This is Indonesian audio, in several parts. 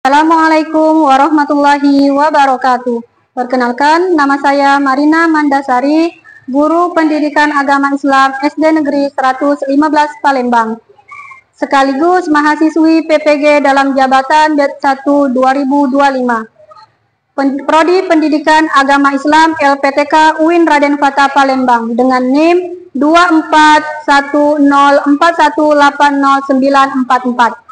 Assalamualaikum warahmatullahi wabarakatuh. Perkenalkan, nama saya Marina Mandasari, Guru Pendidikan Agama Islam SD Negeri 115 Palembang, sekaligus mahasiswi PPG dalam jabatan Batch 1 2025. Prodi Pendidikan Agama Islam LPTK UIN Raden Fatah Palembang dengan NIM 241041809094.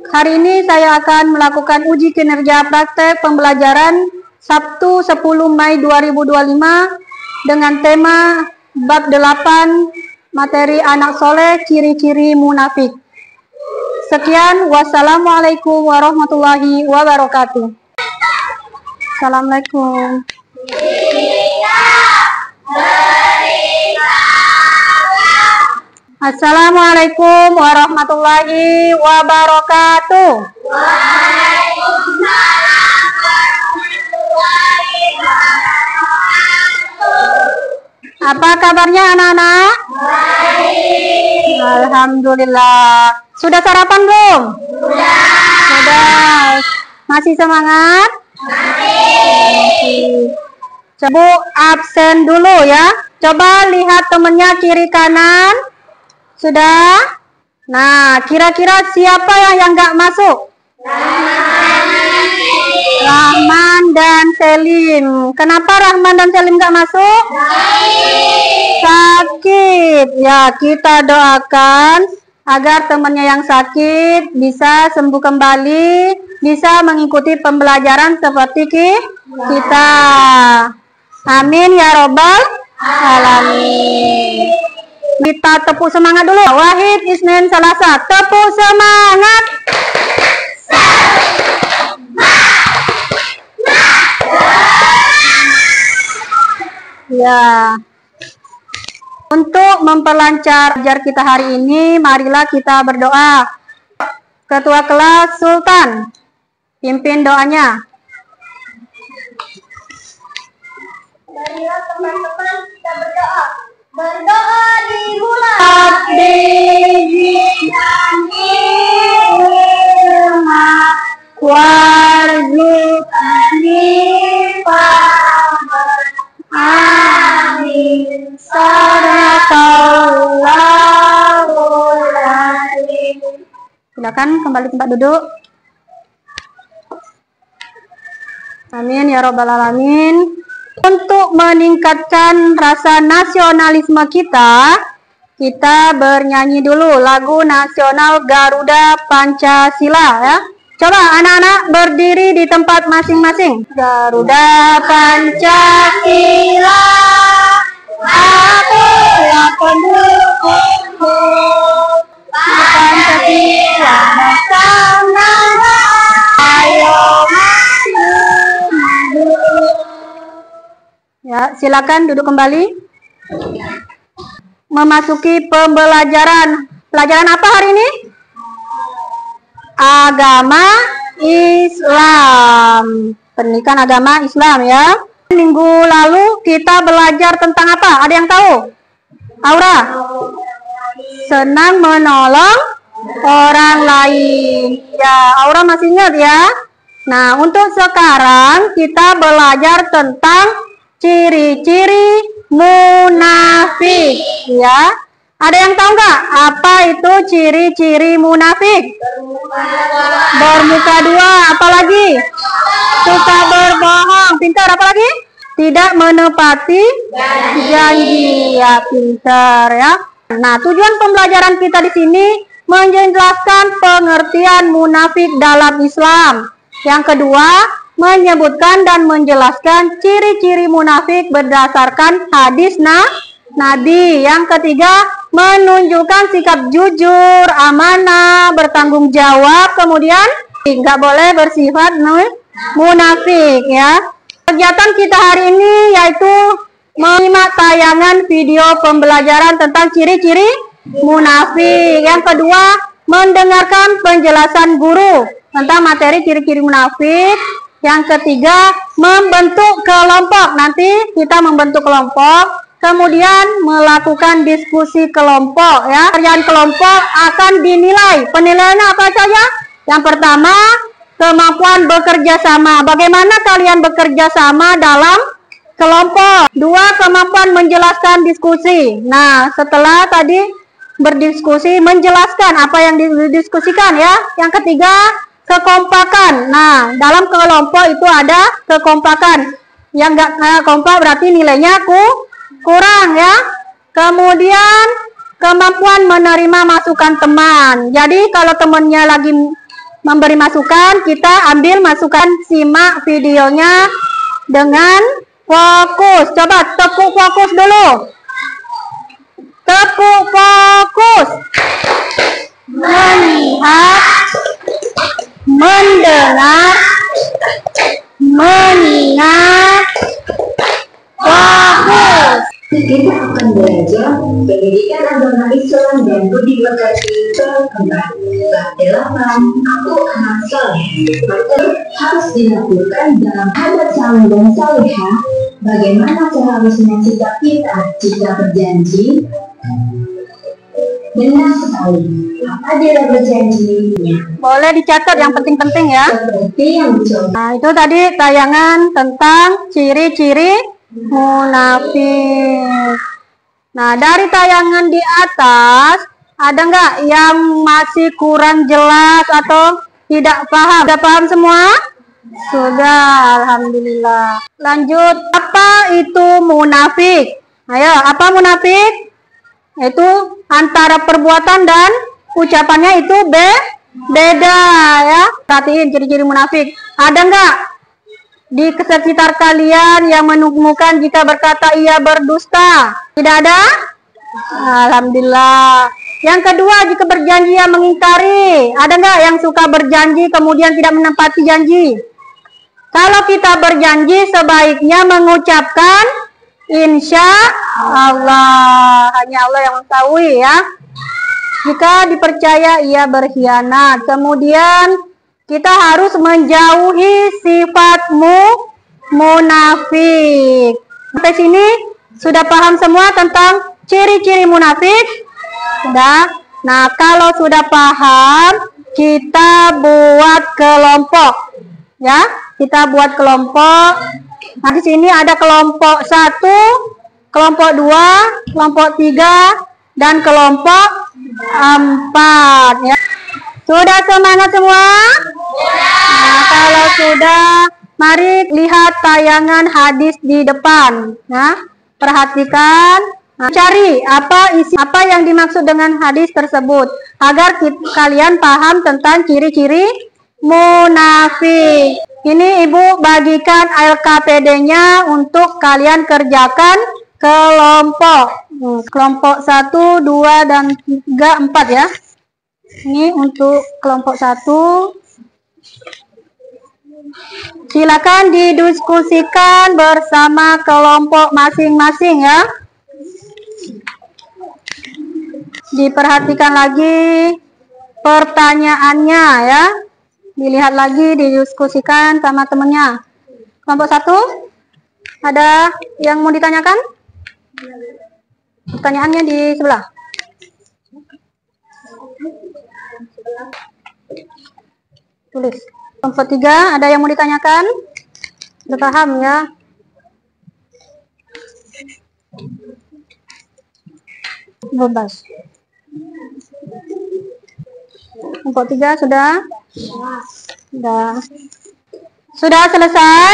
Hari ini saya akan melakukan uji kinerja praktek pembelajaran Sabtu 10 Mei 2025 dengan tema bab 8 materi anak soleh ciri-ciri munafik. Sekian, wassalamualaikum warahmatullahi wabarakatuh. Assalamualaikum. Assalamualaikum warahmatullahi wabarakatuh. Waalaikumsalam warahmatullahi wabarakatuh. Apa kabarnya anak-anak? Baik. Alhamdulillah. Sudah sarapan belum? Sudah. Masih semangat? Masih. Coba absen dulu ya. Coba lihat temennya kiri kanan. Sudah? Nah, kira-kira siapa yang nggak masuk? Rahman dan Selim. Kenapa Rahman dan Selim nggak masuk? Sakit. Ya, kita doakan agar temannya yang sakit bisa sembuh kembali, bisa mengikuti pembelajaran seperti kita. Amin ya robbal alamin. Kita tepuk semangat dulu. Wahid, Isnin, Selasa. Tepuk semangat. Ya. Untuk memperlancar belajar kita hari ini, marilah kita berdoa. Ketua kelas Sultan, pimpin doanya. Marilah teman-teman kita berdoa. Berdoa dimulai. Abdi warzuqni fahman. Amin. Sadaqallahul azim. Silakan kembali tempat duduk. Amin ya robbal alamin. Untuk meningkatkan rasa nasionalisme kita bernyanyi dulu lagu nasional Garuda Pancasila ya. Coba anak-anak berdiri di tempat masing-masing. Garuda Pancasila, akulah pendukungmu. Pancasila bersama, ayo maju. Ya, silakan duduk kembali. Memasuki pembelajaran. Pelajaran apa hari ini? Agama Islam. Pendidikan agama Islam ya. Minggu lalu kita belajar tentang apa? Ada yang tahu? Aura? Senang menolong orang lain. Ya, Aura masih ingat ya? Nah, untuk sekarang kita belajar tentang ciri-ciri munafik ya. Ada yang tahu nggak apa itu ciri-ciri munafik? Bermuka dua, apalagi? Suka berbohong, pintar, apalagi? Tidak menepati janji. Ya, pintar ya. Nah, tujuan pembelajaran kita di sini menjelaskan pengertian munafik dalam Islam. Yang kedua, menyebutkan dan menjelaskan ciri-ciri munafik berdasarkan hadis Nabi. Yang ketiga, menunjukkan sikap jujur, amanah, bertanggung jawab, kemudian nggak boleh bersifat munafik ya. Kegiatan kita hari ini yaitu menyimak tayangan video pembelajaran tentang ciri-ciri munafik. Yang kedua, mendengarkan penjelasan guru tentang materi ciri-ciri munafik. Yang ketiga, membentuk kelompok. Nanti kita membentuk kelompok, kemudian melakukan diskusi kelompok ya. Kerjaan kelompok akan dinilai. Penilaiannya apa saja? Yang pertama, kemampuan bekerja sama. Bagaimana kalian bekerja sama dalam kelompok? 2, kemampuan menjelaskan diskusi. Nah, setelah tadi berdiskusi, menjelaskan apa yang didiskusikan ya. Yang ketiga, kekompakan. Nah, dalam kelompok itu ada kekompakan. Yang nggak kompak berarti nilainya kurang ya. Kemudian kemampuan menerima masukan teman. Jadi kalau temannya lagi memberi masukan, kita ambil masukan, simak videonya dengan fokus. Coba tepuk fokus dulu. Tepuk fokus. Melihat, mendengar, mengingat, fokus. Kita akan belajar pendidikan agama Islam dan budi pekerti keempat. Bab 8, aku anak soleh. Harus dilakukan dalam adat saleh dan salehah. Bagaimana seharusnya sikap kita jika berjanji? Benar sekali. Apa dia berjanjinya? Boleh dicatat yang penting-penting ya. Seperti yang dicontoh. Nah, itu tadi tayangan tentang ciri-ciri munafik. Nah, dari tayangan di atas, ada nggak yang masih kurang jelas atau tidak paham? Sudah paham semua? Sudah, alhamdulillah. Lanjut, apa itu munafik? Ayo, apa munafik? Itu antara perbuatan dan ucapannya itu beda ya. Perhatiin ciri-ciri munafik. Ada nggak di sekitar kalian yang menemukan jika berkata ia berdusta? Tidak ada? Alhamdulillah. Yang kedua, jika berjanji ia mengingkari. Ada nggak yang suka berjanji kemudian tidak menepati janji? Kalau kita berjanji sebaiknya mengucapkan insya Allah. Hanya Allah yang mengetahui ya. Jika dipercaya ia berkhianat. Kemudian kita harus menjauhi sifat munafik. Sampai sini sudah paham semua tentang ciri-ciri munafik? Sudah. Nah, kalau sudah paham, kita buat kelompok. Ya, kita buat kelompok. Nah, di sini ada kelompok 1, kelompok 2, kelompok 3, dan kelompok 4 ya. Sudah semangat semua? Nah, kalau sudah, mari lihat tayangan hadis di depan. Nah, perhatikan, nah, cari apa yang dimaksud dengan hadis tersebut agar kalian paham tentang ciri-ciri munafik. Ini ibu bagikan LKPD-nya untuk kalian kerjakan kelompok. Kelompok 1, 2, dan 3, 4 ya. Ini untuk kelompok 1. Silakan didiskusikan bersama kelompok masing-masing ya. Diperhatikan lagi pertanyaannya ya. Dilihat lagi, didiskusikan sama temennya. Kelompok 1, ada yang mau ditanyakan? Pertanyaannya di sebelah. Tulis. Kelompok 3, ada yang mau ditanyakan? Sudah paham ya? Bebas. Kelompok 3 sudah? Sudah selesai?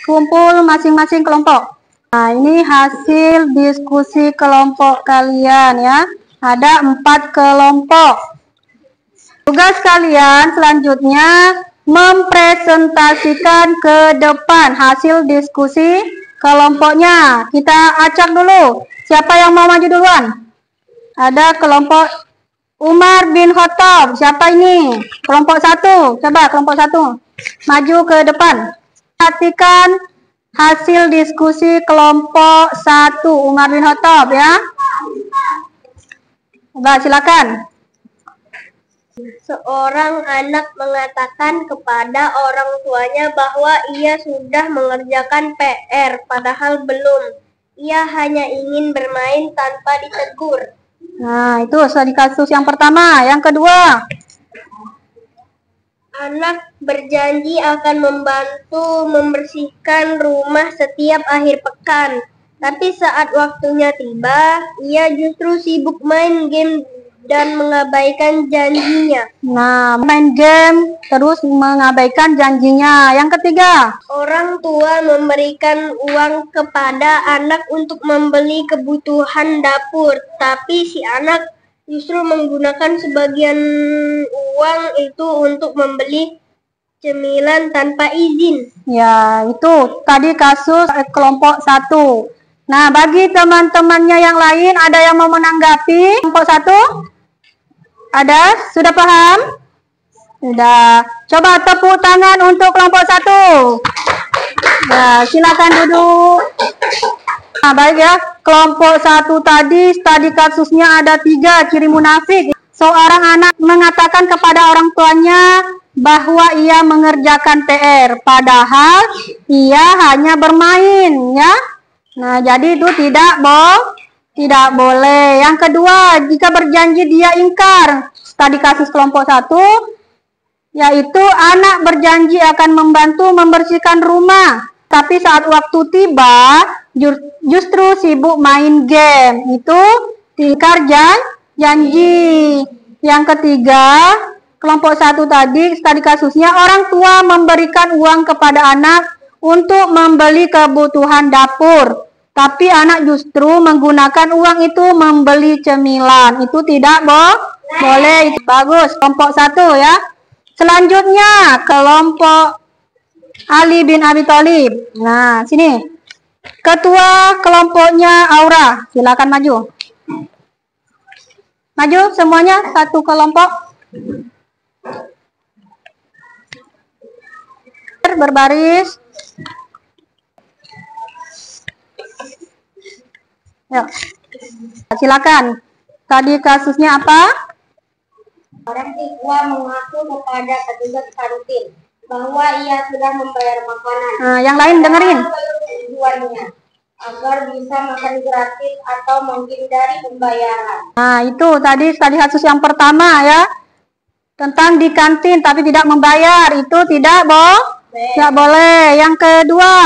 Kumpul masing-masing kelompok. Nah, ini hasil diskusi kelompok kalian ya. Ada 4 kelompok. Tugas kalian selanjutnya mempresentasikan ke depan hasil diskusi kelompoknya. Kita acak dulu. Siapa yang mau maju duluan? Ada kelompok Umar bin Khattab. Siapa ini? Kelompok 1. Coba kelompok 1. Maju ke depan. Perhatikan hasil diskusi kelompok 1 Umar bin Khattab ya. Coba silakan. Seorang anak mengatakan kepada orang tuanya bahwa ia sudah mengerjakan PR, padahal belum. Ia hanya ingin bermain tanpa ditegur. Nah, itu studi kasus yang pertama. Yang kedua, Anak berjanji akan membantu membersihkan rumah setiap akhir pekan. Tapi saat waktunya tiba, ia justru sibuk main game dan mengabaikan janjinya. Nah, main game terus mengabaikan janjinya. Yang ketiga, Orang tua memberikan uang kepada anak untuk membeli kebutuhan dapur, tapi si anak justru menggunakan sebagian uang itu untuk membeli cemilan tanpa izin. ya itu tadi kasus kelompok 1. Nah, bagi teman-temannya yang lain, ada yang mau menanggapi kelompok 1? Ada? Sudah paham? Sudah. Coba tepuk tangan untuk kelompok 1. Ya, silakan duduk. Nah, baik ya. Kelompok 1 tadi kasusnya ada 3 ciri munafik. Seorang anak mengatakan kepada orang tuanya bahwa ia mengerjakan PR, padahal ia hanya bermain, ya. Nah, jadi itu tidak boleh. Yang kedua, jika berjanji dia ingkar. Tadi kasus kelompok 1, yaitu anak berjanji akan membantu membersihkan rumah, tapi saat waktu tiba justru sibuk main game. Itu ingkar janji. Yang ketiga, kelompok 1 tadi kasusnya orang tua memberikan uang kepada anak untuk membeli kebutuhan dapur, tapi anak justru menggunakan uang itu membeli cemilan. Itu tidak boleh. Itu bagus, kelompok 1 ya. Selanjutnya kelompok Ali bin Abi Thalib. Nah, sini. Ketua kelompoknya Aura. Silakan maju. Maju semuanya satu kelompok. Berbaris. Yuk. Silakan. Tadi kasusnya apa? Orang siswa mengaku kepada petugas kantin bahwa ia sudah membayar makanan. Nah, yang lain dengerin. Tujuannya agar bisa makan gratis atau menghindari pembayaran. Nah, itu tadi kasus yang pertama ya. Tentang di kantin tapi tidak membayar. Itu tidak boleh. Yang kedua,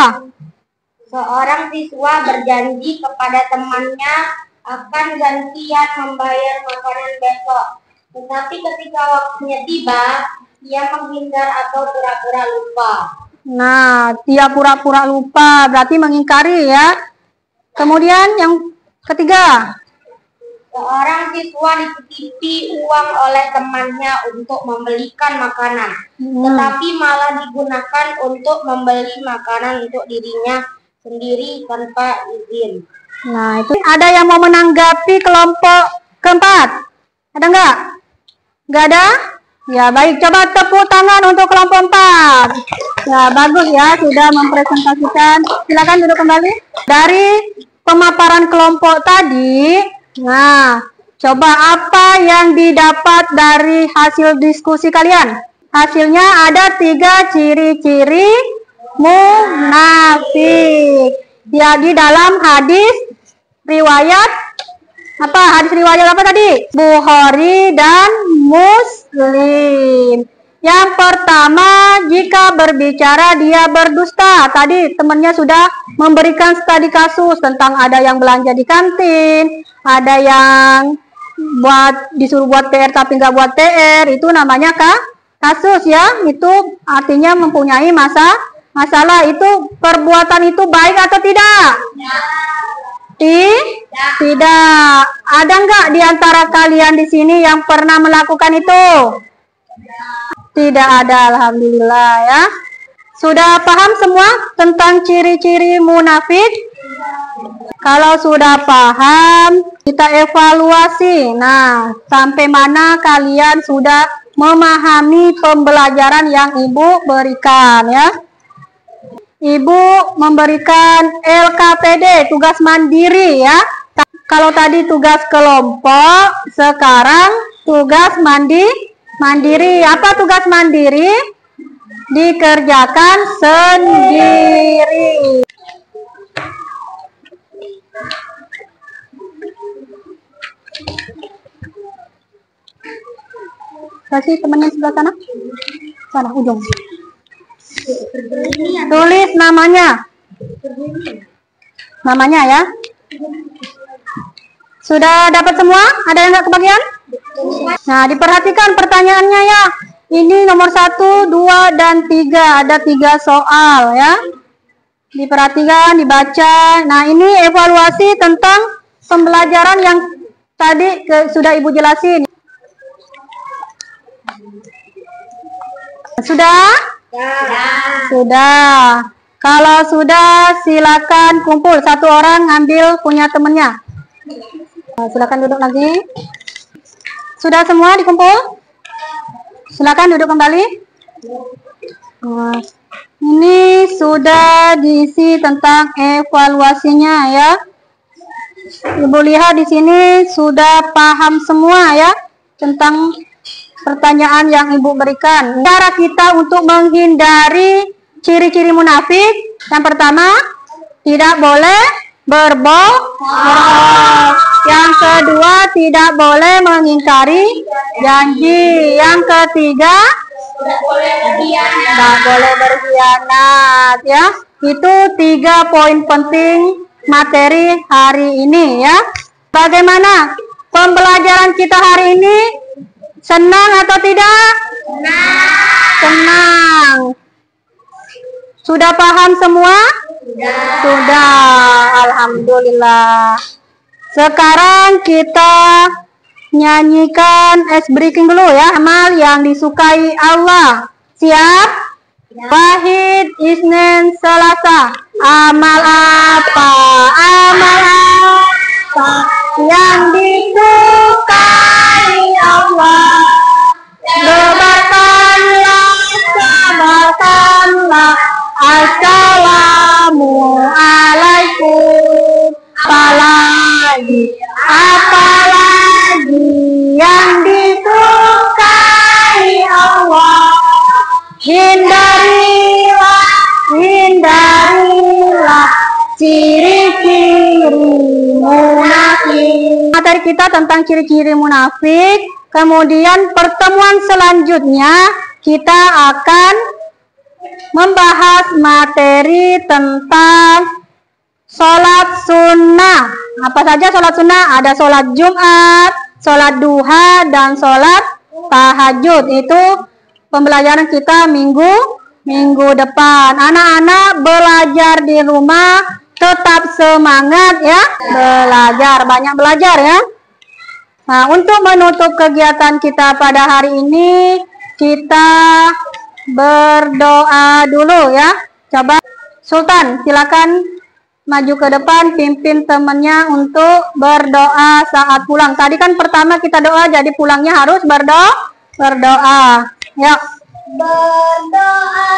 Seorang siswa berjanji kepada temannya akan gantian membayar makanan besok. Tetapi ketika waktunya tiba, ia menghindar atau pura-pura lupa. nah, dia pura-pura lupa, berarti mengingkari ya. Kemudian yang ketiga, Seorang siswa dititipi uang oleh temannya untuk membelikan makanan, tetapi malah digunakan untuk membeli makanan untuk dirinya sendiri tanpa izin. nah itu ada yang mau menanggapi kelompok keempat? Ada nggak? Nggak ada? Ya baik, coba tepuk tangan untuk kelompok 4. Ya bagus ya, sudah mempresentasikan. Silakan duduk kembali. Dari pemaparan kelompok tadi, nah coba apa yang didapat dari hasil diskusi kalian? Hasilnya ada 3 ciri-ciri munafik. Ya, di dalam hadis riwayat apa tadi? Bukhari dan Muslim. Yang pertama, jika berbicara dia berdusta. Tadi temannya sudah memberikan studi kasus tentang ada yang belanja di kantin, ada yang disuruh buat PR tapi nggak buat PR. Itu namanya kasus ya. Itu artinya mempunyai masalah. Itu perbuatan itu baik atau tidak? Tidak. Ada nggak di antara kalian di sini yang pernah melakukan itu? Tidak ada, alhamdulillah ya. Sudah paham semua tentang ciri-ciri munafik? Kalau sudah paham, kita evaluasi. Nah, sampai mana kalian sudah memahami pembelajaran yang Ibu berikan ya? Ibu memberikan LKPD, tugas mandiri ya. Kalau tadi tugas kelompok, sekarang tugas mandiri. Apa tugas mandiri? Dikerjakan sendiri. Kasih temannya sebelah sana. Sana ujung. Tulis namanya. Namanya ya. Sudah dapat semua? Ada yang nggak kebagian? Nah, diperhatikan pertanyaannya ya. Ini nomor 1, 2, dan 3. Ada 3 soal ya. Diperhatikan, dibaca. Nah, ini evaluasi tentang pembelajaran yang tadi sudah Ibu jelasin. Sudah? Ya. Sudah. Kalau sudah, silakan kumpul. Satu orang ngambil punya temennya. Nah, silakan duduk lagi. Sudah semua dikumpul? Silakan duduk kembali. Nah, ini sudah diisi tentang evaluasinya ya. Ibu lihat di sini sudah paham semua ya tentang pertanyaan yang Ibu berikan. Cara kita untuk menghindari ciri-ciri munafik. Yang pertama, tidak boleh berbohong. Yang kedua, tidak boleh mengingkari janji. Yang ketiga, tidak boleh berkhianat ya. Itu 3 poin penting materi hari ini ya. Bagaimana pembelajaran kita hari ini? Senang atau tidak? Senang. Sudah paham semua? Sudah. Alhamdulillah. Sekarang kita nyanyikan ice breaking dulu ya. Amal yang disukai Allah. Siap? Wahid, Isnin, Selasa. Amal apa? Amal apa yang disukai Allah? Debatkanlah, sabarkanlah. Assalamualaikum. Apalagi yang disukai Allah. Hindarilah ciri-ciri munafik. Materi kita tentang ciri-ciri munafik. Kemudian pertemuan selanjutnya kita akan membahas materi tentang sholat sunnah. Apa saja sholat sunnah? Ada sholat Jumat, sholat duha, dan sholat tahajud. Itu pembelajaran kita minggu depan. Anak-anak belajar di rumah, tetap semangat ya. Belajar, banyak belajar ya. Nah, untuk menutup kegiatan kita pada hari ini, kita berdoa dulu ya. Coba Sultan, silakan maju ke depan, pimpin temannya untuk berdoa saat pulang. Tadi kan pertama kita doa, jadi pulangnya harus berdoa. Yuk. Berdoa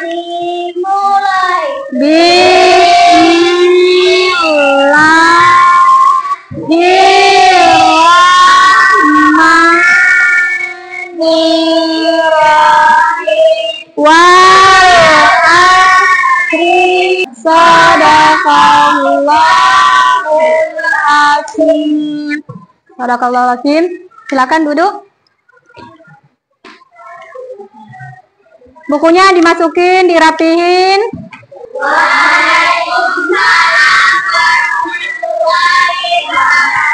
dimulai. Bismillahirrahmanirrahim. Wal akhir. Sadaqallahul azim. Sadaqallahul azim. Silakan duduk. Bukunya dimasukin, dirapihin. Waalaikumsalam warahmatullahi wabarakatuh.